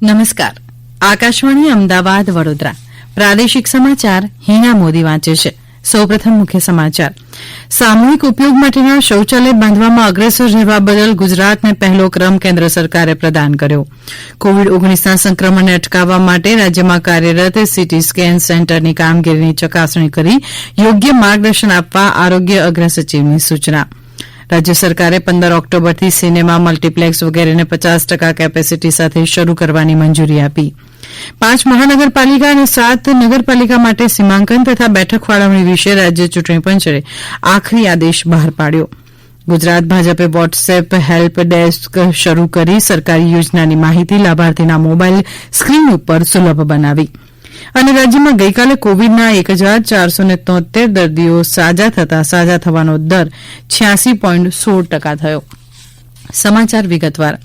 નમસ્કાર. આકાશવાણી અમદાવાદ વડોદરા પ્રાદેશિક સમાચાર હિના મોદી વાંચે છે. સૌપ્રથમ મુખ્ય સમાચાર. સામૂહિક ઉપયોગ માટેના શૌચાલય બાંધવામાં અગ્રેસર રહેવા બદલ ગુજરાતને પહેલો ક્રમ કેન્દ્ર સરકારે પ્રદાન કર્યો. કોવિડ-19ના સંક્રમણને અટકાવવા માટે રાજ્યમાં કાર્યરત સીટી સ્કેન સેન્ટરની કામગીરીની ચકાસણી કરી યોગ્ય માર્ગદર્શન આપવા આરોગ્ય અગ્રસચિવની સૂચના. રાજ્ય સરકારે 15 ઓક્ટોબરથી સિનેમા, મલ્ટીપ્લેક્સ વગેરેને 50% કેપેસિટી સાથે શરૂ કરવાની મંજૂરી આપી. 5 મહાનગરપાલિકા અને 7 નગરપાલિકા માટે સીમાંકન તથા બેઠક ફાળવણી વિશે રાજ્ય ચૂંટણી પંચે આખરી આદેશ બહાર પાડ્યો. ગુજરાત ભાજપે વોટ્સએપ હેલ્પ ડેસ્ક શરૂ કરી સરકારી યોજનાની માહિતી લાભાર્થીના મોબાઇલ સ્ક્રીન ઉપર સુલભ બનાવી. અને રાજ્યમાં ગઈકાલે કોવિડના 1473 દર્દીઓ સાજા થવાનો દર 86.16% થયો. સમાચાર વિગતવાર.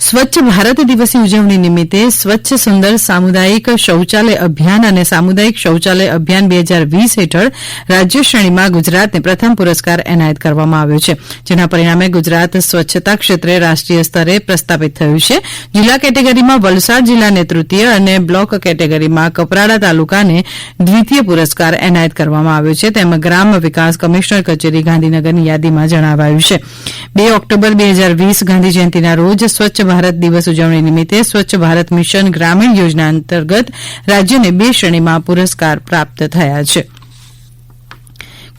સ્વચ્છ ભારત દિવસની ઉજવણી નિમિત્તે સ્વચ્છ સુંદર સામુદાયિક શૌચાલય અભિયાન અને સામુદાયિક શૌચાલય અભિયાન 2020 હેઠળ રાજ્ય શ્રેણીમાં ગુજરાતને પ્રથમ પુરસ્કાર એનાયત કરવામાં આવ્યો છે, જેના પરિણામે ગુજરાત સ્વચ્છતા ક્ષેત્રે રાષ્ટ્રીય સ્તરે પ્રસ્થાપિત થયું છે. જિલ્લા કેટેગરીમાં વલસાડ જિલ્લાને તૃતીય અને બ્લોક કેટેગરીમાં કપરાડા તાલુકાને દ્વિતીય પુરસ્કાર એનાયત કરવામાં આવ્યો છે, તેમ ગ્રામ વિકાસ કમિશનર કચેરી ગાંધીનગરની યાદીમાં જણાવાયું છે. 2 ઓક્ટોબર 2020 ગાંધી જયંતિના રોજ સ્વચ્છ ભારત દિવસ ઉજવણી નિમિત્તે સ્વચ્છ ભારત મિશન ગ્રામીણ યોજના અંતર્ગત રાજ્યને 2 શ્રેણીમાં પુરસ્કાર પ્રાપ્ત થયા છે.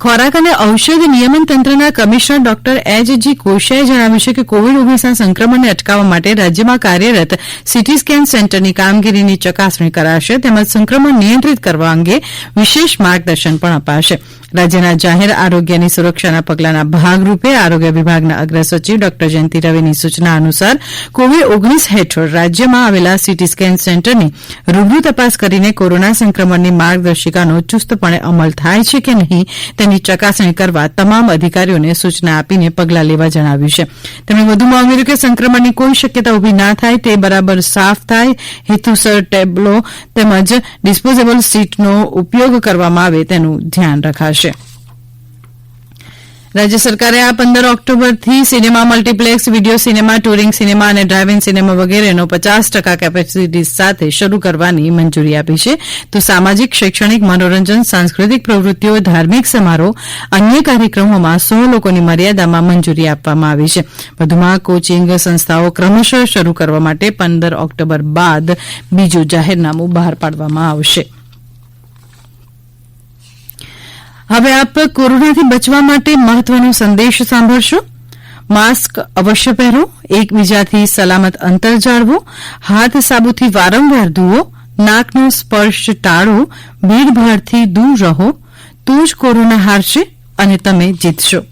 ખોરાક અને ઔષધ નિયમન તંત્રના કમિશનર ડોક્ટર એચ.જી. કોશિયાએ જણાવ્યું છે કે કોવિડ-19ના સંક્રમણને અટકાવવા માટે રાજ્યમાં કાર્યરત સીટી સ્કેન સેન્ટરની કામગીરીની ચકાસણી કરાશે, તેમજ સંક્રમણ નિયંત્રિત કરવા અંગે વિશેષ માર્ગદર્શન પણ અપાશે. રાજ્યના જાહેર આરોગ્યની સુરક્ષાના પગલાંના ભાગરૂપે આરોગ્ય વિભાગના અગ્રસચિવ ડોક્ટર જયંતિ રવિની સૂચના અનુસાર કોવિડ-19 હેઠળ રાજ્યમાં આવેલા સીટી સ્કેન સેન્ટરની રૂબરૂ તપાસ કરીને કોરોના સંક્રમણની માર્ગદર્શિકાનો ચુસ્તપણે અમલ થાય છે કે નહીં તેની ચકાસણી કરવા તમામ અધિકારીઓને સૂચના આપીને પગલાં લેવા જણાવ્યું છે. તેમણે વધુમાં ઉમેર્યું કે સંક્રમણની કોઈ શક્યતા ઉભી ના થાય તે બરાબર સાફ થાય, હેતુસર ટેબલો તેમજ ડિસ્પોઝેબલ સીટનો ઉપયોગ કરવામાં આવે તેનું ધ્યાન રખાશે. રાજ્ય સરકારે આ 15 ઓક્ટોબરથી cinema, multiplex, video cinema, touring cinema અને ડ્રાઇવ-ઇન સિનેમા વગેરેનો 50% કેપેસિટી સાથે શરૂ કરવાની મંજૂરી આપી છે. તો સામાજિક, શૈક્ષણિક, મનોરંજન, સાંસ્કૃતિક પ્રવૃત્તિઓ, ધાર્મિક સમારોહ, અન્ય કાર્યક્રમોમાં 100 લોકોની મર્યાદામાં મંજૂરી આપવામાં આવી છે. વધુમાં કોચિંગ સંસ્થાઓ ક્રમશઃ શરૂ કરવા માટે 15 ઓક્ટોબર બાદ બીજું જાહેરનામું બહાર પાડવામાં આવશે. હવે આપ કોરોનાથી બચવા માટે મહત્વનો સંદેશ સાંભળશો. માસ્ક અવશ્ય પહેરો, એકબીજાથી સલામત અંતર જાળવો, હાથ સાબુથી વારંવાર ધુઓ, નાકનો સ્પર્શ ટાળો, ભીડભાડથી દૂર રહો, તો જ કોરોના હારશે અને તમે જીતશો.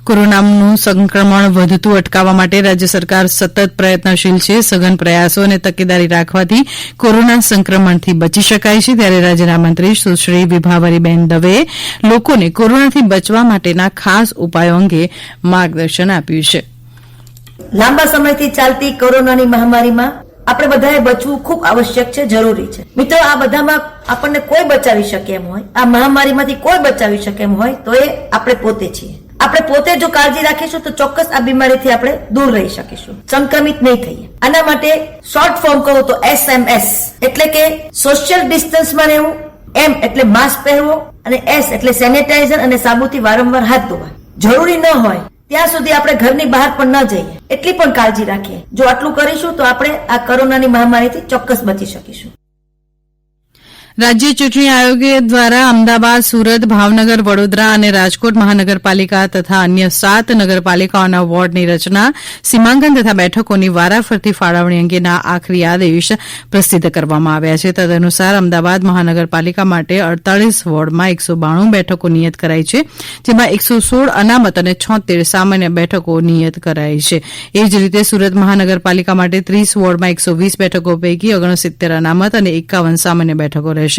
કોરોનાનું સંક્રમણ વધતું અટકાવવા માટે રાજ્ય સરકાર સતત પ્રયત્નશીલ છે. સઘન પ્રયાસો અને તકેદારી રાખવાથી કોરોના સંક્રમણથી બચી શકાય છે. ત્યારે રાજ્યના મંત્રી સુશ્રી વિભાવરીબેન દવેએ લોકોને કોરોનાથી બચવા માટેના ખાસ ઉપાયો અંગે માર્ગદર્શન આપ્યું છે. લાંબા સમયથી ચાલતી કોરોનાની મહામારીમાં આપણે બધાએ બચવું ખૂબ આવશ્યક છે, જરૂરી છે. મિત્રો, આ બધામાં આપણને કોઈ બચાવી શકે એમ હોય, આ મહામારીમાંથી કોઈ બચાવી શકે એમ હોય તો એ આપણે પોતે છીએ. આપણે પોતે જો કાળજી રાખીશું તો ચોક્કસ આ બીમારીથી આપણે દૂર રહી શકીશું, સંક્રમિત નહીં થઈએ. આના માટે શોર્ટ ફોર્મ કહું તો SMS એટલે કે સોશિયલ ડિસ્ટન્સમાં રહેવું, M એટલે માસ્ક પહેરવો અને S એટલે સેનેટાઇઝર અને સાબુથી વારંવાર હાથ ધોવા. જરૂરી ન હોય ત્યાં સુધી આપણે ઘરની બહાર પણ ન જઈએ, એટલી પણ કાળજી રાખીએ. જો આટલું કરીશું તો આપણે આ કોરોનાની મહામારીથી ચોક્કસ બચી શકીશું. રાજ્ય ચૂંટણી આયોગ દ્વારા અમદાવાદ, સુરત, ભાવનગર, વડોદરા અને રાજકોટ મહાનગરપાલિકા તથા અન્ય 7 નગરપાલિકાઓના વોર્ડની રચના, સીમાંકન તથા બેઠકોની વારાફરતી ફાળવણી અંગેના આખરી આદેશ પ્રસિદ્ધ કરવામાં આવ્યા છે. તદનુસાર અમદાવાદ મહાનગરપાલિકા માટે 48 વોર્ડમાં 192 બેઠકો નિયત કરાઈ છે, જેમાં 116 અનામત અને 76 સામાન્ય બેઠકો નિયત કરાઈ છે. એ જ રીતે સુરત મહાનગરપાલિકા માટે 30 વોર્ડમાં 120 બેઠકો પૈકી 69 અનામત અને 51 સામાન્ય બેઠકો રહેશે.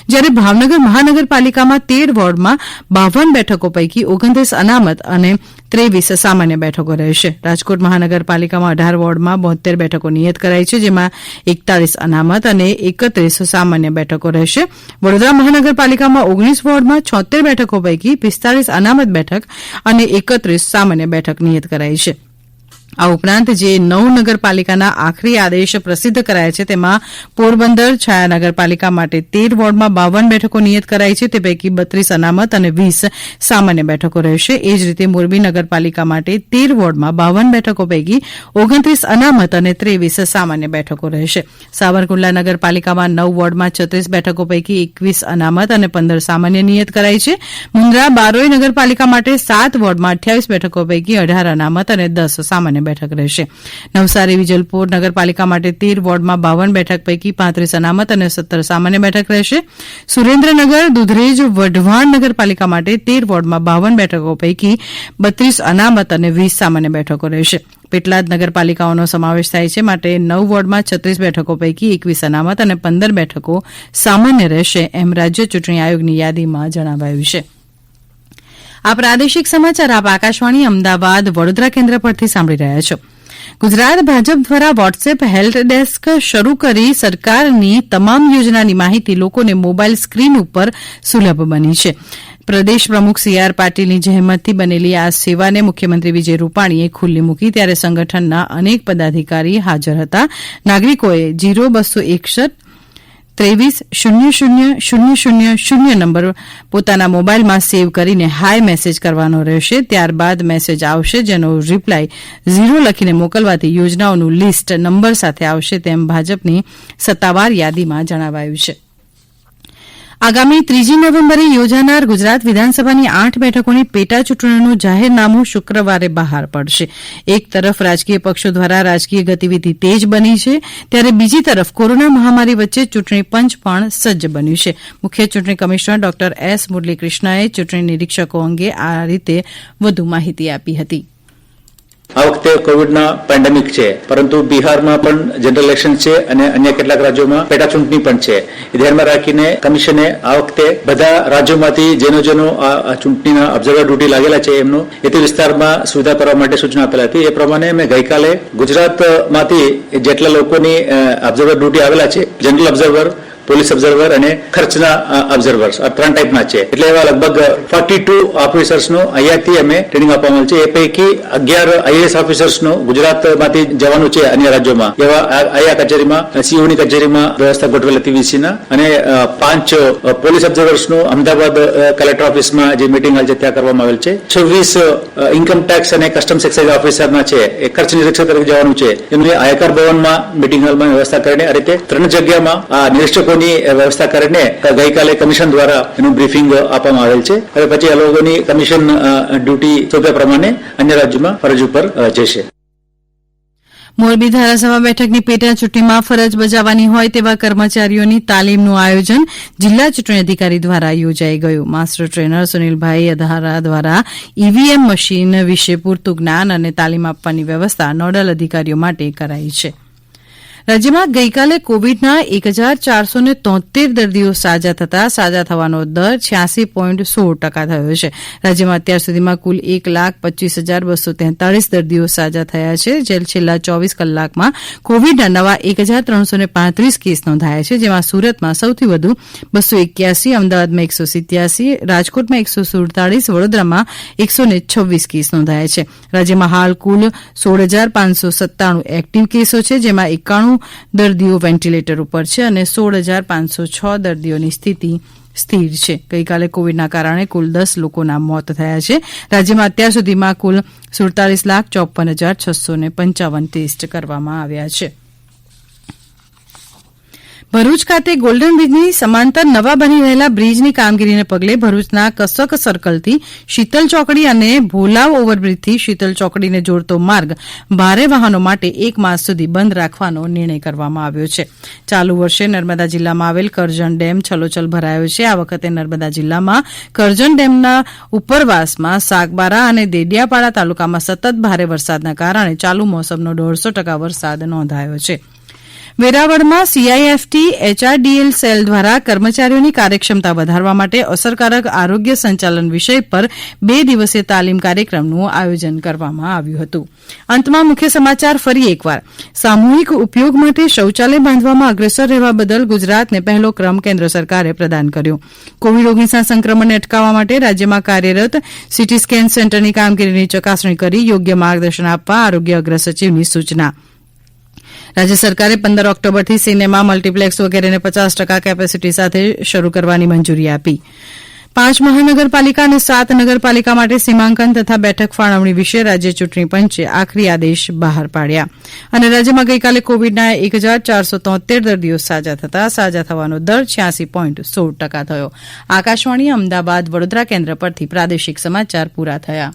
જ્યારે ભાવનગર મહાનગરપાલિકામાં 13 વોર્ડમાં 52 બેઠકો પૈકી 29 અનામત અને 23 સામાન્ય બેઠકો રહેશે. રાજકોટ મહાનગરપાલિકામાં 18 વોર્ડમાં 72 બેઠકો નિયત કરાઈ છે, જેમાં 41 અનામત અને 31 સામાન્ય બેઠકો રહેશે. વડોદરા મહાનગરપાલિકામાં 19 વોર્ડમાં 76 બેઠકો પૈકી 45 અનામત બેઠક અને 31 સામાન્ય બેઠક નિયત કરાઈ છે. આ ઉપરાંત જે 9 નગરપાલિકાના આખરી આદેશ પ્રસિદ્ધ કરાયા છે તેમાં પોરબંદર છાયા નગરપાલિકા માટે 13 વોર્ડમાં 52 બેઠકો નિયત કરાઈ છે તે પૈકી 32 અનામત અને 20 સામાન્ય બેઠકો રહેશે. એ જ રીતે મોરબી નગરપાલિકા માટે 13 વોર્ડમાં 52 બેઠકો પૈકી 29 અનામત અને 23 સામાન્ય બેઠકો રહેશે. સાવરકુંડલા નગરપાલિકામાં 9 વોર્ડમાં 36 બેઠકો પૈકી 21 અનામત અને 15 સામાન્ય નિયત કરાઈ છે. મુન્દ્રા બારોઈ નગરપાલિકા માટે 7 વોર્ડમાં 28 બેઠકો પૈકી 18 અનામત અને 10 સામાન્ય બેઠક રહેશે. નવસારી વિજલપોર નગરપાલિકા માટે 13 વોર્ડમાં 52 બેઠક પૈકી 35 અનામત અને 17 સામાન્ય બેઠક રહેશે. સુરેન્દ્રનગર દુધરેજ વઢવાણ નગરપાલિકા માટે 13 વોર્ડમાં 52 બેઠકો પૈકી 32 અનામત અને 20 સામાન્ય બેઠકો રહેશે. પેટલાદ નગરપાલિકાઓનો સમાવેશ થાય છે માટે 9 વોર્ડમાં 36 બેઠકો પૈકી 21 અનામત અને 15 બેઠકો સામાન્ય રહેશે એમ રાજ્ય ચૂંટણી આયોગની યાદીમાં જણાવાયું છે. આ પ્રાદેશિક સમાચાર આપ આકાશવાણી અમદાવાદ વડોદરા કેન્દ્ર પરથી સાંભળી રહ્યા છો. ગુજરાત ભાજપ દ્વારા વોટ્સએપ હેલ્પ ડેસ્ક શરૂ કરી સરકારની તમામ યોજનાની માહિતી લોકોને મોબાઈલ સ્ક્રીન ઉપર સુલભ બની છે. પ્રદેશ પ્રમુખ સી.આર. પાટીલની જહેમતથી બનેલી આ સેવાને મુખ્યમંત્રી વિજય રૂપાણીએ ખુલ્લી મૂકી ત્યારે સંગઠનના અનેક પદાધિકારી હાજર હતા. નાગરિકોએ 0261 23 નંબર પોતાના મોબાઈલમાં સેવ કરીને હાય મેસેજ કરવાનો રહેશે. ત્યારબાદ મેસેજ આવશે જેનો રિપ્લાય 0 લખીને મોકલવાથી યોજનાઓનું લિસ્ટ નંબર સાથે આવશે તેમ ભાજપની સત્તાવાર યાદીમાં જણાવાયું છે. આગામી 3 નવેમ્બરે યોજાનાર ગુજરાત વિધાનસભાની 8 બેઠકોની પેટા ચૂંટણીનું જાહેરનામું શુક્રવારે બહાર પડશે. એક તરફ રાજકીય પક્ષો દ્વારા રાજકીય ગતિવિધિ તેજ બની છે ત્યારે બીજી તરફ કોરોના મહામારી વચ્ચે ચૂંટણી પંચ પણ સજ્જ બન્યું છે. મુખ્ય ચૂંટણી કમિશનર ડોક્ટર એસ મુરલીકૃષ્ણએ ચૂંટણી નિરીક્ષકો અંગે આ રીતે વધુ માહિતી આપી હતી. આ વખતે કોવિડના પેન્ડેમિક છે, પરંતુ બિહારમાં પણ જનરલ ઇલેક્શન છે અને અન્ય કેટલાક રાજ્યોમાં પેટા ચૂંટણી પણ છે. એ ધ્યાનમાં રાખીને કમિશને આ વખતે બધા રાજ્યોમાંથી જેનો આ ચૂંટણીના ઓબ્ઝર્વર ડ્યુટી લાગેલા છે એમનો એ તે વિસ્તારમાં સુવિધા કરવા માટે સૂચના આપેલા હતી. એ પ્રમાણે મેં ગઈકાલે ગુજરાતમાંથી જેટલા લોકોની ઓબ્ઝર્વર ડ્યુટી આવેલા છે, જનરલ ઓબ્ઝર્વર, પોલીસ ઓબ્ઝર્વર અને ખર્ચના ઓબ્ઝર્વર્સ આ 3 ટાઈપના છે. એટલે એવા લગભગ 42 ઓફિસર્સનો અહીંયાથી અમે ટ્રેનિંગ આપવામાં છે. એ પૈકી 11 આઈએએસ ઓફિસર્સનો ગુજરાતમાંથી જવાનું છે અન્ય રાજ્યોમાં. એવા અહીંયા કચેરીમાં સીઓની કચેરીમાં વ્યવસ્થા ગોઠવેલ હતી વીસીના, અને 5 પોલીસ ઓબ્ઝર્વર્સનો અમદાવાદ કલેક્ટર ઓફિસમાં જે મિટિંગ હાલ છે ત્યાં કરવામાં આવેલ છે. 26 ઇન્કમ ટેક્સ અને કસ્ટમ્સ એક્સાઇઝ ઓફિસરના છે એ ખર્ચ નિરીક્ષક તરીકે જવાનું છે. એમને આયકર ભવનમાં મિટિંગ હોલમાં વ્યવસ્થા કરીને આ રીતે 3 જગ્યામાં આ નિરીક્ષકો વ્યવસ્થા કરીને ગઈકાલે કમિશન દ્વારા એનું બ્રીફિંગ આપવામાં આવેલ છે. હવે પછી આ લોકોની કમિશન ડ્યુટી સોંપ્યા પ્રમાણે અન્ય રાજ્યોમાં ફરજ ઉપર જશે. મોરબી ધારાસભા બેઠકની પેટા ચૂંટણીમાં ફરજ બજાવવાની હોય તેવા કર્મચારીઓની તાલીમનું આયોજન જિલ્લા ચૂંટણી અધિકારી દ્વારા યોજાઈ ગયું. માસ્ટર ટ્રેનર સુનિલભાઈ અધારા દ્વારા ઈવીએમ મશીન વિશે પૂરતું જ્ઞાન અને તાલીમ આપવાની વ્યવસ્થા નોડલ અધિકારીઓ માટે કરાઈ છે. રાજ્યમાં ગઈકાલે કોવિડના 1473 દર્દીઓ સાજા થતા સાજા થવાનો દર 86.16% થયો છે. રાજ્યમાં અત્યાર સુધીમાં કુલ 1,25,243 દર્દીઓ સાજા થયા છે. છેલ્લા 24 કલાકમાં કોવિડના નવા 1,335 કેસ નોંધાયા છે, જેમાં સુરતમાં સૌથી વધુ 281, અમદાવાદમાં 187, રાજકોટમાં 147, વડોદરામાં 126 કેસ નોંધાયા છે. રાજ્યમાં હાલ કુલ 16,597 એક્ટિવ કેસો છે, જેમાં 91 દર્દીઓ વેન્ટિલેટર ઉપર છે અને 16,506 દર્દીઓની સ્થિતિ સ્થિર છે. ગઈકાલે કોવિડના કારણે કુલ 10 લોકોના મોત થયા છે. રાજ્યમાં અત્યાર સુધીમાં કુલ 47,54,655 ટેસ્ટ કરવામાં આવ્યા છે. ભરૂચ ખાતે ગોલ્ડન બ્રિજની સમાંતર નવા બની રહેલા બ્રિજની કામગીરીને પગલે ભરૂચના કસક સર્કલથી શીતલ ચોકડી અને ભોલાવ ઓવરબ્રિજથી શીતલ ચોકડીને જોડતો માર્ગ ભારે વાહનો માટે 1 માસ સુધી બંધ રાખવાનો નિર્ણય કરવામાં આવ્યો છે. ચાલુ વર્ષે નર્મદા જિલ્લામાં આવેલ કરજણ ડેમ છલોછલ ભરાયો છે. આ વખતે નર્મદા જિલ્લામાં કરજણ ડેમના ઉપરવાસમાં સાગબારા અને દેડિયાપાડા તાલુકામાં સતત ભારે વરસાદના કારણે ચાલુ મોસમનો 150% વરસાદ નોંધાયો છે. વેરાવળમાં સીઆઈએફટી એચઆરડીએલ સેલ દ્વારા કર્મચારીઓની કાર્યક્ષમતા વધારવા માટે અસરકારક આરોગ્ય સંચાલન વિષય પર 2 દિવસીય તાલીમ કાર્યક્રમનું આયોજન કરવામાં આવ્યું હતું. અંતમાં મુખ્ય સમાચાર ફરી એકવાર. સામૂહિક ઉપયોગ માટે શૌચાલય બાંધવામાં અગ્રેસર રહેવા બદલ ગુજરાતને પહેલો ક્રમ કેન્દ્ર સરકારે પ્રદાન કર્યો. કોવિડ-19 સંક્રમણને અટકાવવા માટે રાજ્યમાં કાર્યરત સીટી સ્કેન સેન્ટરની કામગીરીની ચકાસણી કરી યોગ્ય માર્ગદર્શન આપવા આરોગ્ય અગ્ર સચિવની સૂચના. રાજ્ય સરકારે 15 ઓક્ટોબરથી સિનેમા, મલ્ટીપ્લેક્સ વગેરેને 50% કેપેસિટી સાથે શરૂ કરવાની મંજૂરી આપી. 5 મહાનગરપાલિકા અને 7 નગરપાલિકા માટે સીમાંકન તથા બેઠક ફાળવણી વિશે રાજ્ય ચૂંટણી પંચે આખરી આદેશ બહાર પાડ્યા. અને રાજ્યમાં ગઈકાલે કોવિડના 1473 દર્દીઓ સાજા થતા સાજા થવાનો દર 86.16% થયો. આકાશવાણી અમદાવાદ વડોદરા કેન્દ્ર પરથી પ્રાદેશિક સમાચાર પૂરા થયા.